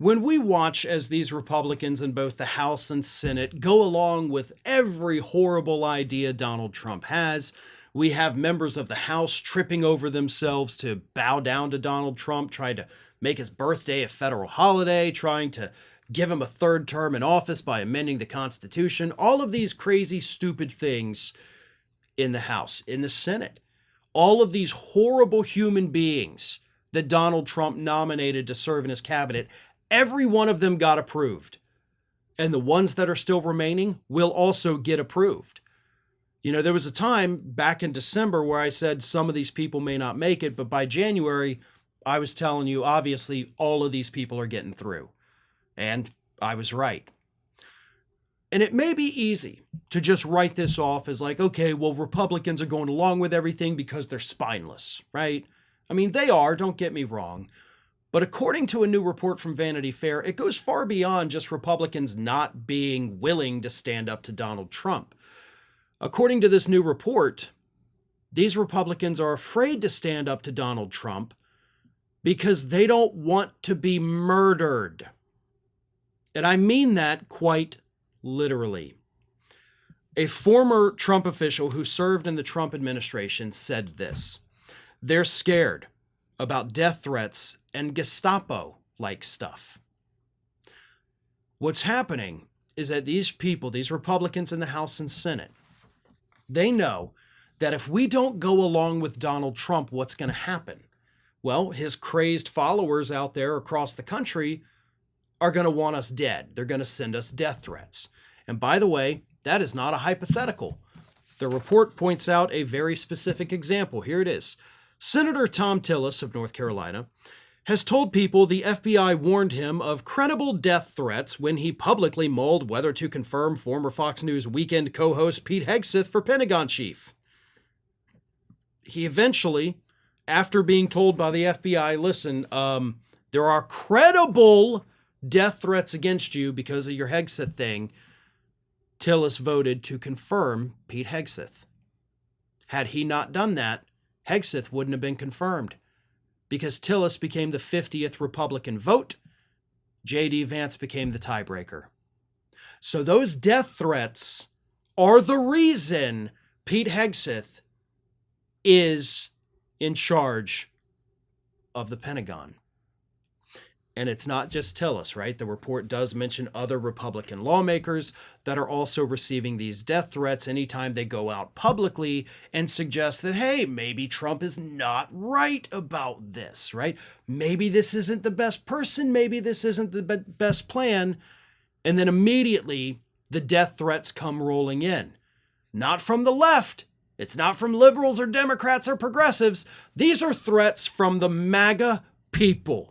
When we watch as these Republicans in both the House and Senate go along with every horrible idea Donald Trump has, we have members of the House tripping over themselves to bow down to Donald Trump, trying to make his birthday a federal holiday, trying to give him a third term in office by amending the Constitution, all of these crazy, stupid things in the House, in the Senate. All of these horrible human beings that Donald Trump nominated to serve in his cabinet, every one of them got approved. And the ones that are still remaining will also get approved. You know, there was a time back in December where I said some of these people may not make it, but by January, I was telling you, obviously, all of these people are getting through. And I was right. And it may be easy to just write this off as like, okay, well, Republicans are going along with everything because they're spineless, right? I mean, they are, don't get me wrong. But according to a new report from Vanity Fair, it goes far beyond just Republicans not being willing to stand up to Donald Trump. According to this new report, these Republicans are afraid to stand up to Donald Trump because they don't want to be murdered. And I mean that quite literally. A former Trump official who served in the Trump administration said this: they're scared about death threats and Gestapo-like stuff. What's happening is that these people, these Republicans in the House and Senate, they know that if we don't go along with Donald Trump, what's going to happen? Well, his crazed followers out there across the country are going to want us dead. They're going to send us death threats. And by the way, that is not a hypothetical. The report points out a very specific example. Here it is. Senator Tom Tillis of North Carolina has told people the FBI warned him of credible death threats when he publicly mulled whether to confirm former Fox News Weekend co-host Pete Hegseth for Pentagon chief. He eventually, after being told by the FBI, listen, there are credible death threats against you because of your Hegseth thing, Tillis voted to confirm Pete Hegseth. Had he not done that, Hegseth wouldn't have been confirmed because Tillis became the 50th Republican vote. J.D. Vance became the tiebreaker. So those death threats are the reason Pete Hegseth is in charge of the Pentagon. And it's not just Tillis, right? The report does mention other Republican lawmakers that are also receiving these death threats anytime they go out publicly and suggest that, hey, maybe Trump is not right about this, right? Maybe this isn't the best person. Maybe this isn't the best plan. And then immediately the death threats come rolling in. Not from the left. It's not from liberals or Democrats or progressives. These are threats from the MAGA people.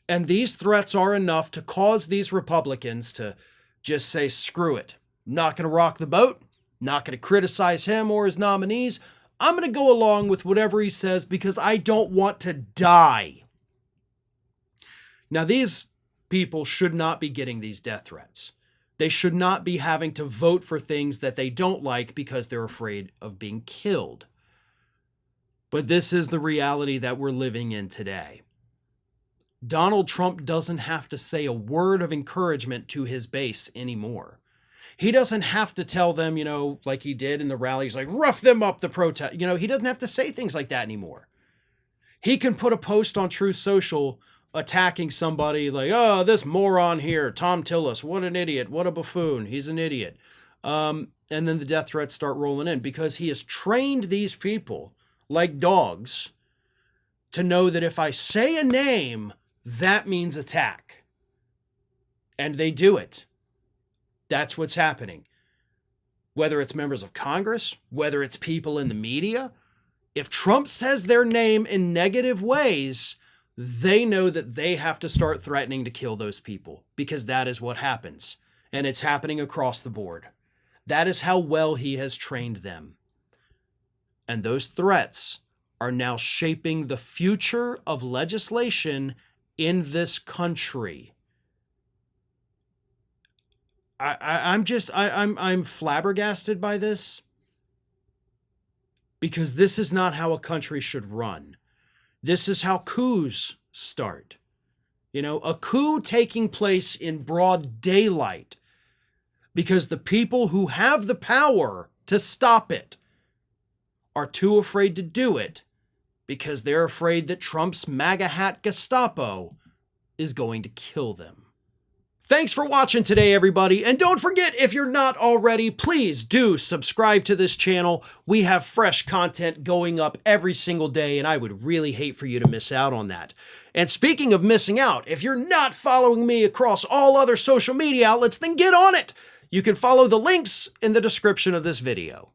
And these threats are enough to cause these Republicans to just say, screw it. I'm not going to rock the boat. Not going to criticize him or his nominees. I'm going to go along with whatever he says because I don't want to die. Now, these people should not be getting these death threats. They should not be having to vote for things that they don't like because they're afraid of being killed. But this is the reality that we're living in today. Donald Trump doesn't have to say a word of encouragement to his base anymore. He doesn't have to tell them, like he did in the rallies, like rough them up the protest. He doesn't have to say things like that anymore. He can put a post on Truth Social attacking somebody like, oh, this moron here, Tom Tillis, what an idiot, what a buffoon, he's an idiot. And then the death threats start rolling in because he has trained these people like dogs to know that if I say a name, that means attack. And they do it. That's what's happening. Whether it's members of Congress, whether it's people in the media, if Trump says their name in negative ways, they know that they have to start threatening to kill those people because that is what happens. And it's happening across the board. That is how well he has trained them. And those threats are now shaping the future of legislation in this country. I'm flabbergasted by this because this is not how a country should run. This is how coups start. A coup taking place in broad daylight because the people who have the power to stop it are too afraid to do it because they're afraid that Trump's MAGA hat Gestapo is going to kill them. Thanks for watching today, everybody. And don't forget, if you're not already, please do subscribe to this channel. We have fresh content going up every single day, and I would really hate for you to miss out on that. And speaking of missing out, if you're not following me across all other social media outlets, then get on it. You can follow the links in the description of this video.